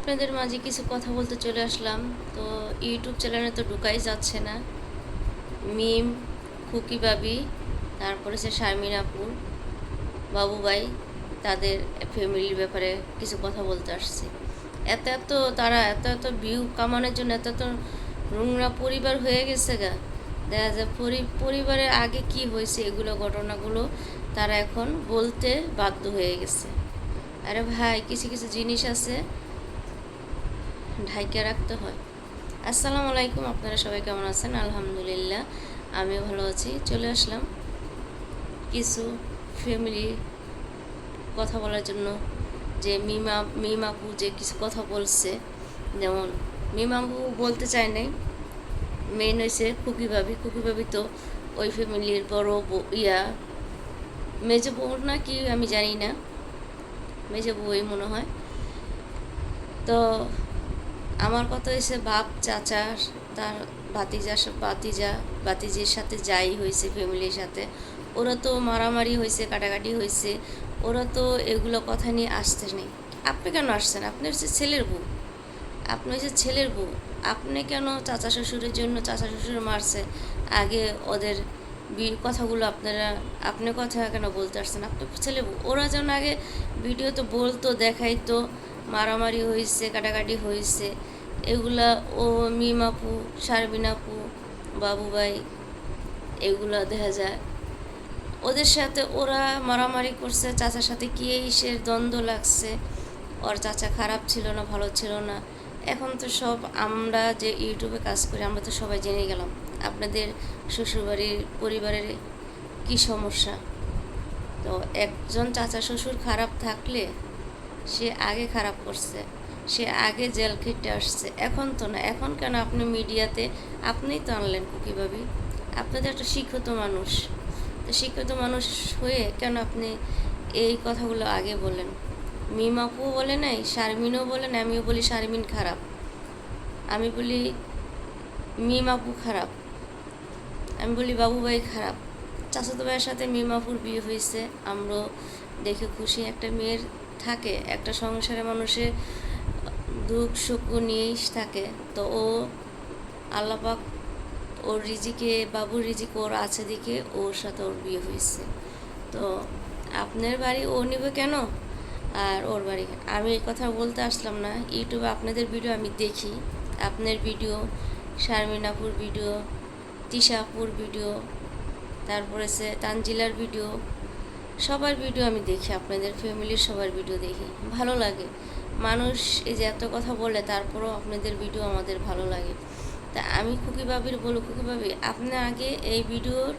আপনাদের মাঝে কিছু কথা বলতে চলে আসলাম। তো ইউটিউব চ্যানেলে তো ঢুকাই যাচ্ছে না। মিম, খুকি ভাবি, তারপরে সে শারমিন আপু, বাবু ভাই, তাদের ফ্যামিলির ব্যাপারে কিছু কথা বলতে আসছে। এত এত তারা এত এত ভিউ কামানোর জন্য এত এত নোংরা পরিবার হয়ে গেছে গা। দেখা যায় পরিবারের আগে কি হয়েছে এগুলো ঘটনাগুলো তারা এখন বলতে বাধ্য হয়ে গেছে। আরে ভাই, কিছু কিছু জিনিস আছে ঢাইকা রাখতে হয়। আসসালামু আলাইকুম, আপনারা সবাই কেমন আছেন? আলহামদুলিল্লাহ, আমিও ভালো আছি। চলে আসলাম কিছু ফ্যামিলি কথা বলার জন্য। যে মিমাপু যে কিছু কথা বলছে, যেমন মিমাপু বলতে চায় নাই, মেন হয়েছে খুকি ভাবি তো ওই ফ্যামিলির বড় মেজো বউ না কি আমি জানি না, মেজো বউই মনে হয়। তো আমার কথা হয়েছে বাপ চাচা, তার বাতিজির সাথে যাই হয়েছে ফ্যামিলির সাথে, ওরা তো মারামারি হয়েছে, কাটাকাটি হয়েছে, ওরা তো এগুলো কথা নিয়ে আসতে নেই। আপনি কেন আসছেন? আপনি হচ্ছে ছেলের বউ, আপনি হচ্ছে ছেলের বউ, আপনি কেন চাচা শ্বশুরের জন্য চাচা শ্বশুর মারছে আগে ওদের কথাগুলো আপনি কথা কেন বলতে আসছেন? আপনি ছেলে বউ, ওরা যেন আগে ভিডিও তো বলতো, দেখাইতো মারামারি হয়েছে, কাটাকাটি হয়েছে, এগুলা ও মিম আপু, শারমিন আপু, বাবু ভাই, এগুলো দেখা যায় ওদের সাথে ওরা মারামারি করছে, চাচার সাথে কি ইসের দ্বন্দ্ব লাগছে, ওর চাচা খারাপ ছিল না ভালো ছিল না। এখন তো সব আমরা যে ইউটিউবে কাজ করি আমরা তো সবাই জেনে গেলাম আপনাদের শ্বশুরবাড়ির পরিবারের কি সমস্যা। তো একজন চাচা শ্বশুর খারাপ থাকলে সে আগে খারাপ করছে, সে আগে জেল খেটে আসছে, এখন তো না। এখন কেন আপনি মিডিয়াতে আপনিই তো আনলেন কুকি ভাবি, আপনাদের একটা শিক্ষিত মানুষ, তো শিক্ষিত মানুষ হয়ে কেন আপনি এই কথাগুলো আগে বলেন? মিমাপুও বলে নাই, শারমিনও বলে নাই, আমিও বলি শারমিন খারাপ, আমি বলি মিমাপু খারাপ, আমি বলি বাবু ভাই খারাপ। চাচাতো ভাইয়ের সাথে মিমাপুর বিয়ে হয়েছে, আমরা দেখে খুশি। একটা মেয়ের থাকে, একটা সংসারে মানুষের দুঃখ সুখ নিয়েই থাকে। তো ও আল্লাপাক ওর রিজিকে, বাবুর রিজিক ওর আছে দিকে ওর সাথে ওর বিয়ে হয়েছে। তো আপনার বাড়ি ও নিবে কেন? আর ওর বাড়ি, আমি এই কথা বলতে আসলাম না। ইউটিউবে আপনাদের ভিডিও আমি দেখি, আপনার ভিডিও, শারমিন আপুর ভিডিও, তিশা আপুর ভিডিও, তারপরে সে তানজিলার ভিডিও, সবার ভিডিও আমি দেখি, আপনাদের ফ্যামিলির সবার ভিডিও দেখি, ভালো লাগে। মানুষ এই যে এত কথা বলে তারপরেও আপনাদের ভিডিও আমাদের ভালো লাগে। তা আমি খুকি ভাবির বলো, খুকি ভাবি আপনি আগে এই ভিডিওর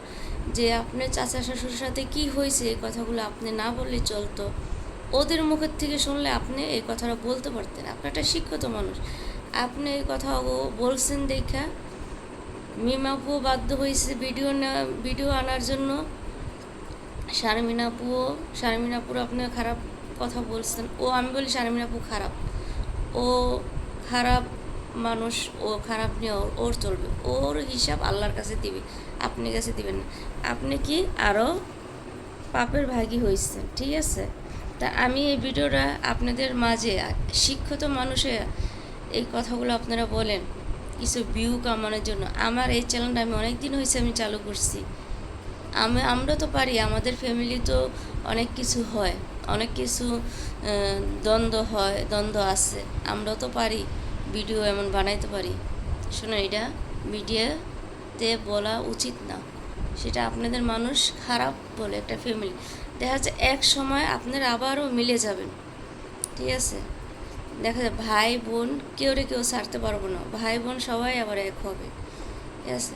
যে আপনার চাচা শ্বশুরের সাথে কি হয়েছে এই কথাগুলো আপনি না বললে চলতো, ওদের মুখের থেকে শুনলে আপনি এই কথাটা বলতে পারতেন। আপনি একটা শিক্ষিত মানুষ, আপনি এই কথা বলছেন দেখা মিমাপু বাধ্য হয়েছে ভিডিও আনার জন্য। শারমিন আপুর আপনি খারাপ কথা বলছেন, আমি বলি শারমিন আপু খারাপ, ও খারাপ মানুষ, ও খারাপ নিয়ে ওর চলবে, ওর হিসাব আল্লাহর কাছে দিবে, আপনি কাছে দিবেন না। আপনি কি আরও পাপের ভাগী হয়েছেন, ঠিক আছে? তা আমি এই ভিডিওটা আপনাদের মাঝে শিক্ষিত মানুষে এই কথাগুলো আপনারা বলেন কিছু ভিউ কামানোর জন্য। আমার এই চ্যানেলটা আমি অনেক দিন হয়েছে আমি চালু করছি, আমরা তো পারি, আমাদের ফ্যামিলি তো অনেক কিছু হয়, অনেক কিছু দ্বন্দ্ব আছে, আমরাও তো পারি ভিডিও এমন বানাইতে পারি। শুনুন, এটা মিডিয়াতে বলা উচিত না, সেটা আপনাদের মানুষ খারাপ বলে একটা ফ্যামিলি দেখা যাচ্ছে এক সময় আপনারা আবারও মিলে যাবেন, ঠিক আছে? দেখা যায় ভাই বোন কেউ ছাড়তে পারবো না, ভাই বোন সবাই আবার এক হবে, ঠিক আছে?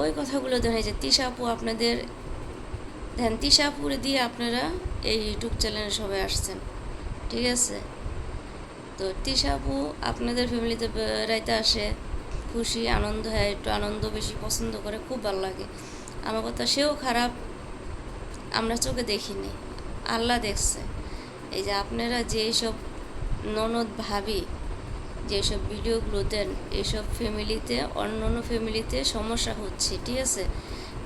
ওই কথাগুলো দেখা যায় তিশা আপু আপনাদের ধ্যান, তিশা আপুরে দিয়ে আপনারা এই ইউটিউব চ্যানেলে সবাই আসছেন, ঠিক আছে? তো তিশা আপু আপনাদের ফ্যামিলিতে বেড়াইতে আসে, খুশি আনন্দ হয়, একটু আনন্দ বেশি পছন্দ করে, খুব ভালো লাগে। আমার কথা, সেও খারাপ আমরা চোখে দেখিনি, আল্লাহ দেখছে। এই যে আপনারা যেসব ননদ ভাবি যেসব ভিডিওগুলো দেন, এইসব ফ্যামিলিতে অন্য অন্য ফ্যামিলিতে সমস্যা হচ্ছে, ঠিক আছে?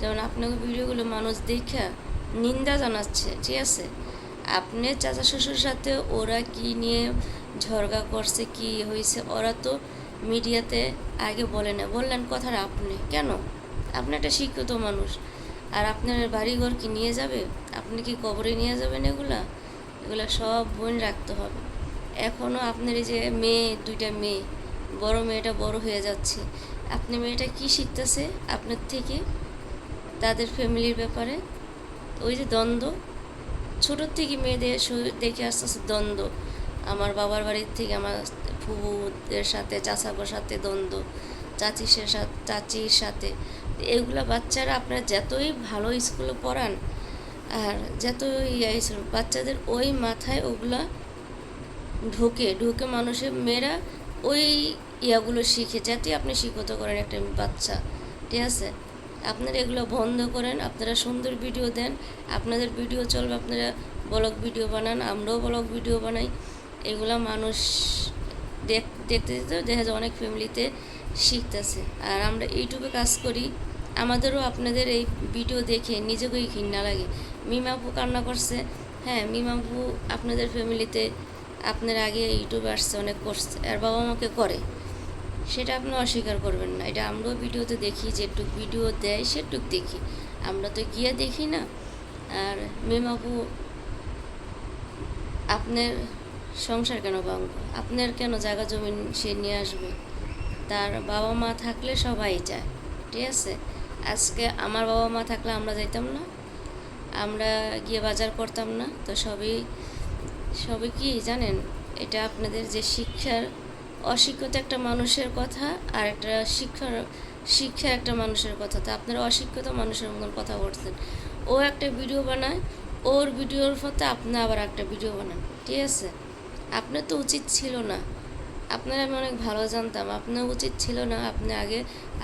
যেমন আপনাকে ভিডিওগুলো মানুষ দেখে নিন্দা জানাচ্ছে, ঠিক আছে? আপনার চাচা শ্বশুর সাথে ওরা কি নিয়ে ঝগড়া করছে কি হয়েছে, ওরা তো মিডিয়াতে আগে বলে না। বললেন কথাটা আপনি কেন? আপনি একটা শিক্ষিত মানুষ, আর আপনার বাড়িঘর কি নিয়ে যাবে? আপনি কি কবরে নিয়ে যাবেন? এগুলা এগুলা সব বোন রাখতে হবে। এখনও আপনার এই যে মেয়ে, দুইটা মেয়ে, বড় মেয়েটা বড় হয়ে যাচ্ছে, আপনি মেয়েটা কি শিখতেছে আপনার থেকে তাদের ফ্যামিলির ব্যাপারে? ওই যে দ্বন্দ্ব, ছোটোর থেকে মেয়েদের দেখে আস্তে আস্তে দ্বন্দ্ব, আমার বাবার বাড়ির থেকে আমার ফুবুদের সাথে, চাচাবোর সাথে দ্বন্দ্ব, চাচির সাথে। এগুলা বাচ্চারা আপনারা যতই ভালো স্কুলে পড়ান আর যতই বাচ্চাদের ওই মাথায় ওগুলা ঢুকে ঢুকে মানুষের মেয়েরা ওই ইয়াগুলো শিখে, যাতে আপনি শিক্ষিত করেন একটা বাচ্চা। ঠিক আছে, আপনারা এগুলো বন্ধ করেন। আপনারা সুন্দর ভিডিও দেন, আপনাদের ভিডিও চলবে, আপনারা ব্লগ ভিডিও বানান, আমরাও ব্লগ ভিডিও বানাই। এগুলো মানুষ দেখতে দেখতে দেখা যায় অনেক ফ্যামিলিতে শিখতেছে। আর আমরা ইউটিউবে কাজ করি, আমাদেরও আপনাদের এই ভিডিও দেখে নিজেকেই ঘৃণা লাগে। মিমাপু কান্না করছে, হ্যাঁ মিমাপু আপনাদের ফ্যামিলিতে আপনার আগে ইউটিউবে আসছে, অনেক করছে, আর বাবা মাকে করে, সেটা আপনি অস্বীকার করবেন না। এটা আমরাও ভিডিওতে দেখি, যেটুক ভিডিও দেয় সেটুক দেখি, আমরা তো গিয়ে দেখি না। আর মিমাপু আপনার সংসার কেন ভাঙব? আপনার কেন জায়গা জমিন সে নিয়ে আসবে? তার বাবা মা থাকলে সবাই যায়, ঠিক আছে? আজকে আমার বাবা মা থাকলে আমরা যাইতাম না, আমরা গিয়ে বাজার করতাম না? তো সবই কি জানেন, এটা আপনাদের যে শিক্ষার, অশিক্ষিত একটা মানুষের কথা আর একটা শিক্ষা একটা মানুষের কথা। তো আপনারা অশিক্ষিত মানুষের মতন কথা বলছেন। ও একটা ভিডিও বানায়, ওর ভিডিওর ফতে আপনি আবার একটা ভিডিও বানান, ঠিক আছে? আপনার তো উচিত ছিল না, আপনার আমি অনেক ভালো জানতাম, আপনার উচিত ছিল না আপনি আগে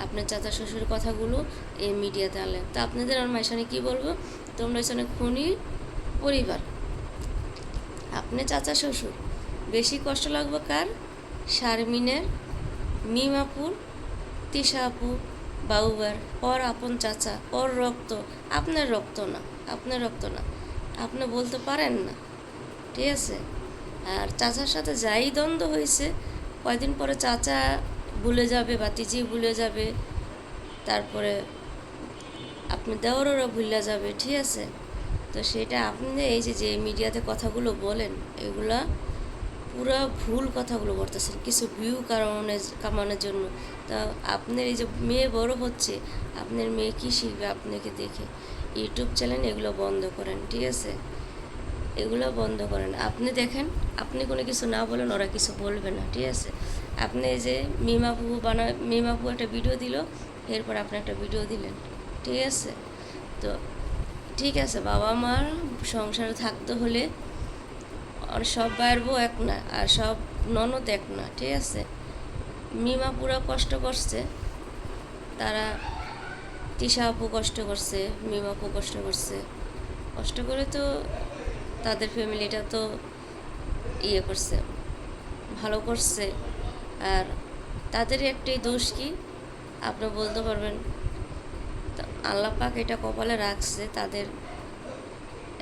আপনার চাচা শ্বশুর কথাগুলো এই মিডিয়াতে আনলেন। তো আপনাদের আমার মাইশানে কী বলবো, তোমরা হচ্ছে খুনি পরিবার। আপনি চাচা শ্বশুর, বেশি কষ্ট লাগবে কার? শারমিনের, মিমাপুর, তিশা আপু, বাউবার, ওর আপন চাচা, ওর রক্ত, আপনার রক্ত না, আপনার রক্ত না, আপনি বলতে পারেন না, ঠিক আছে? আর চাচার সাথে যাই দ্বন্দ্ব হয়েছে, কয়দিন পরে চাচা ভুলে যাবে, বাতিজি ভুলে যাবে, তারপরে আপনি দেওয়ারও ভুলে যাবে, ঠিক আছে? তো সেটা আপনি এই যে মিডিয়াতে কথাগুলো বলেন, এগুলা পুরো ভুল কথাগুলো বলতেছেন কিছু ভিউ কামানোর জন্য। তা আপনার এই যে মেয়ে বড় হচ্ছে, আপনার মেয়ে কী শিখবে আপনাকে দেখে? ইউটিউব চ্যানেল এগুলো বন্ধ করেন, ঠিক আছে? এগুলো বন্ধ করেন। আপনি দেখেন, আপনি কোনো কিছু না বলেন ওরা কিছু বলবে না, ঠিক আছে? আপনি এই যে মিমাপু একটা ভিডিও দিল, এরপর আপনি একটা ভিডিও দিলেন, ঠিক আছে? তো ঠিক আছে, বাবা মার সংসারে থাকতে হলে আর সব ভাইয়ের বউ এক না, আর সব ননদ এক না, ঠিক আছে? মিমা পুরা কষ্ট করছে, তারা তিশা আপু কষ্ট করছে, মিমা আপু কষ্ট করছে, কষ্ট করে তো তাদের ফ্যামিলিটা তো ইয়ে করছে, ভালো করছে। আর তাদের একটাই দোষ কি আপনি বলতে পারবেন? আল্লাহ পাক এটা কপালে রাখছে, তাদের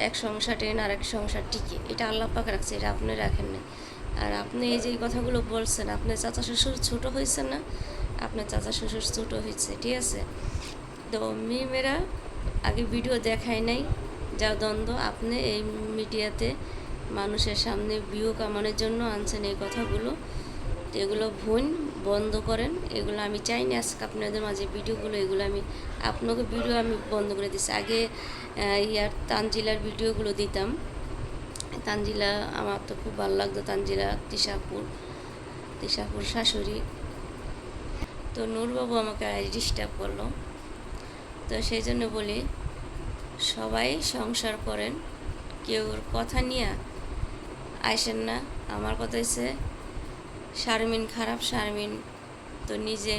এক সংসার টেন আর এক সংসার টিকে, এটা আল্লাহ পাক রাখছে, এটা আপনি রাখেন না। আর আপনি এই যে কথাগুলো বলছেন, আপনার চাচা শ্বশুর ছোটো হয়েছে না? আপনার চাচা শ্বশুর ছোটো হয়েছে, ঠিক আছে? তো মেয়েরা আগে ভিডিও দেখায় নাই, যা দ্বন্দ্ব আপনি এই মিডিয়াতে মানুষের সামনে ভিউ কামানোর জন্য আনছেন এই কথাগুলো। এগুলো ভুল বন্ধ করেন, এগুলো আমি চাই না আজকে আপনাদের মাঝে ভিডিওগুলো, এগুলো আমি আপনাকে ভিডিও আমি বন্ধ করে দিচ্ছি। আগে তানজিলার ভিডিওগুলো দিতাম, তানজিলা আমার তো খুব ভালো লাগতো, তানজিলা তিশাপুর শাশুড়ি। তো নূরবাবু আমাকে ডিস্টার্ব করলো, তো সেই জন্য বলি সবাই সংসার করেন, কেউ কথা নিয়ে আসেন না। আমার কথা হচ্ছে শারমিন খারাপ, শারমিন তো নিজে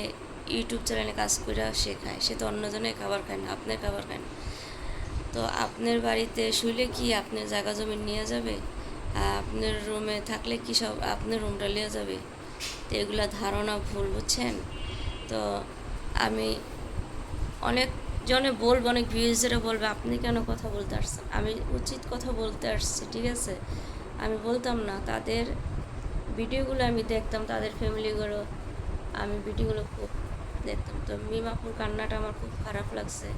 ইউটিউব চ্যানেলে কাজ করে শেখায়, সে তো অন্যজনের খাবার খায় না, আপনার খাবার খায় না। তো আপনার বাড়িতে শুইলে কি আপনার জায়গা জমি নিয়ে যাবে? আপনার রুমে থাকলে কি সব আপনার রুমটা নিয়ে যাবে? তো এগুলা ধারণা ভুল, বুঝছেন? তো আমি অনেক জনে বলবো, অনেক ভিউজেরা বলবে আপনি কেন কথা বলতে আসছেন? আমি উচিত কথা বলতে আসছি, ঠিক আছে? আমি বলতাম না, তাদের ভিডিওগুলো আমি দেখতাম, তাদের ফ্যামিলিগুলো আমি ভিডিওগুলো খুব দেখতাম। তো মিমাপুর কান্নাটা আমার খুব খারাপ লাগছে।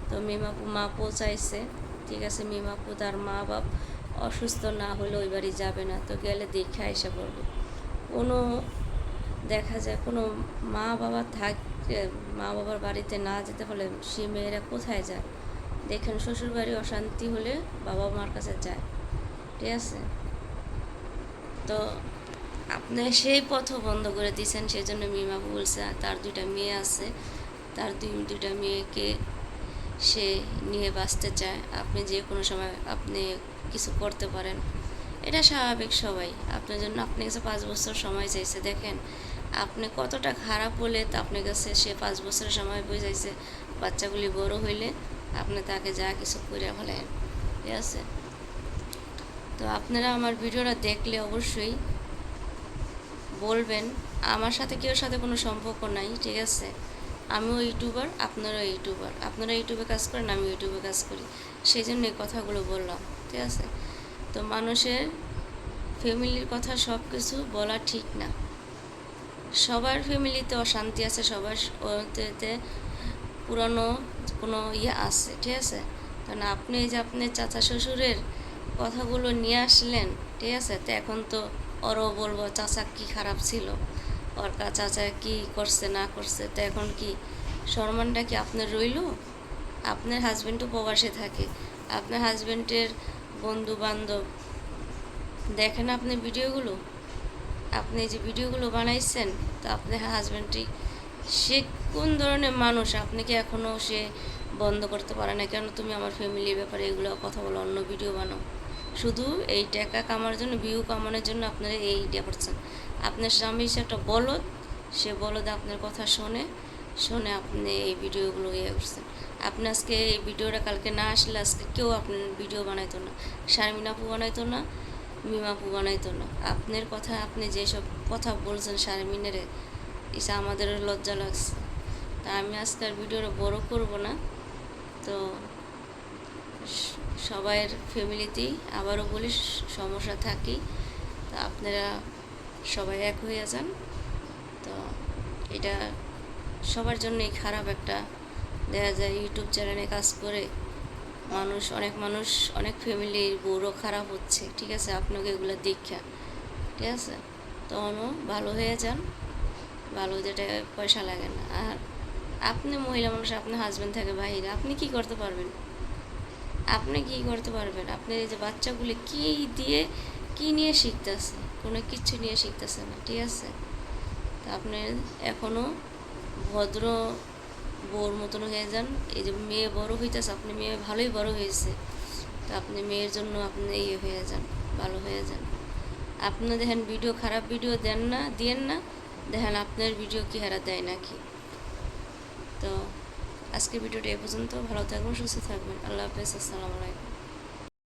তো মিমাপু মা পৌঁছাইছে, ঠিক আছে, মিমাপু তার মা বাপ অসুস্থ না হলে ওই বাড়ি যাবে না, তো গেলে দেখে এসে পড়বে। কোনো দেখা যায় কোনো মা বাবা মা বাবার বাড়িতে না যেতে হলে সে মেয়েরা কোথায় যায়? দেখেন, শ্বশুর বাড়ি অশান্তি হলে বাবা মার কাছে যায়, ঠিক আছে। তো আপনি সেই পথও বন্ধ করে দিয়েছেন, সেই জন্য মিমাপু বলছে তার 2টা মেয়ে আছে, তার দুইটা মেয়েকে সে নিয়ে বাঁচতে চায়। আপনি যে কোনো সময় আপনি কিছু করতে পারেন, এটা স্বাভাবিক। সবাই আপনার জন্য আপনার কাছে 5 বছর সময় চাইছে। দেখেন আপনি কতটা খারাপ হলে তো আপনার কাছে সে 5 বছরের সময় বুঝাইছে, বাচ্চাগুলি বড় হইলে আপনি তাকে যা কিছু করে ফেলেন, ঠিক আছে। তো আপনারা আমার ভিডিওটা দেখলে অবশ্যই বলবেন, আমার সাথে কেউ সাথে কোনো সম্পর্ক নাই, ঠিক আছে। আমিও ইউটিউবার, আপনারাও ইউটিউবার, আপনারা ইউটিউবে কাজ করেন, আমি ইউটিউবে কাজ করি, সেই জন্য এই কথাগুলো বললাম, ঠিক আছে। তো মানুষের ফ্যামিলির কথা সব কিছু বলা ঠিক না। সবার ফ্যামিলিতে অশান্তি আছে, সবার ওতে পুরানো কোনো আছে, ঠিক আছে। কারণ আপনি যে আপনি চাচা শ্বশুরের কথাগুলো নিয়ে আসলেন, ঠিক আছে, তো এখন তো ওরও বলবো চাচা কি খারাপ ছিল, ওর চাচা কি করছে না করছে, তো এখন কি সম্মানটা কি আপনার রইল? আপনার হাজব্যান্ডও প্রবাসে থাকে, আপনার হাজব্যান্ডের বন্ধু বান্ধব দেখেন আপনি ভিডিওগুলো, আপনি যে ভিডিওগুলো বানাইছেন, তো আপনার হাজব্যান্ডটি সে কোন ধরনের মানুষ? আপনি কি এখনও সে বন্ধ করতে পারে না? কেন তুমি আমার ফ্যামিলির ব্যাপারে এগুলো কথা বলো, অন্য ভিডিও বানাও? শুধু এই টাকা কামানোর জন্য, ভিউ কামানোর জন্য আপনারা এইটা করছেন। আপনার স্বামী সে একটা বলদ, সে বলদ আপনার কথা শোনে আপনি এই ভিডিওগুলো করছেন। আপনি আজকে এই ভিডিওটা কালকে না আসলে আজকে কেউ আপনার ভিডিও বানাইতো না, শারমিন আপু বানাইতো না, মিমাপু বানাইতো না। আপনার কথা, আপনি যেসব কথা বলছেন শারমিনের, এসে আমাদেরও লজ্জা লাগছে। তা আমি আজকে আর ভিডিওটা বড় করব না। তো সবাইয়ের ফ্যামিলিতেই আবারও বলি সমস্যা থাকি, তো আপনারা সবাই এক হয়ে যান। তো এটা সবার জন্যই খারাপ একটা, দেখা যায় ইউটিউব চ্যানেলে কাজ করে অনেক মানুষ অনেক ফ্যামিলির বউরও খারাপ হচ্ছে, ঠিক আছে, আপনাকে এগুলো দীক্ষা, ঠিক আছে। তখনও ভালো হয়ে যান, ভালো যেটা পয়সা লাগে না। আর আপনি মহিলা মানুষ, আপনার হাজব্যান্ড থাকে বাইরে, আপনি কি করতে পারবেন? আপনি কি করতে পারবেন? আপনার এই যে বাচ্চাগুলি কি নিয়ে শিখতেছে? কোনো কিছু নিয়ে শিখতেছে না, ঠিক আছে। তা আপনি এখনও ভদ্র বউর মতন হয়ে যান। এই যে মেয়ে বড় হইতেছে, আপনি মেয়ে ভালোই বড় হয়েছে, তো আপনি মেয়ের জন্য আপনি হয়ে যান, ভালো হয়ে যান। আপনি দেখেন ভিডিও, খারাপ ভিডিও দিয়েন না, দেখেন আপনার ভিডিও কি হারা দেয় নাকি। তো আজকে ভিডিওটা এ পর্যন্ত, ভালো থাকবেন, সুস্থ থাকবেন, আল্লাহ হাফেজ, আসসালামু আলাইকুম।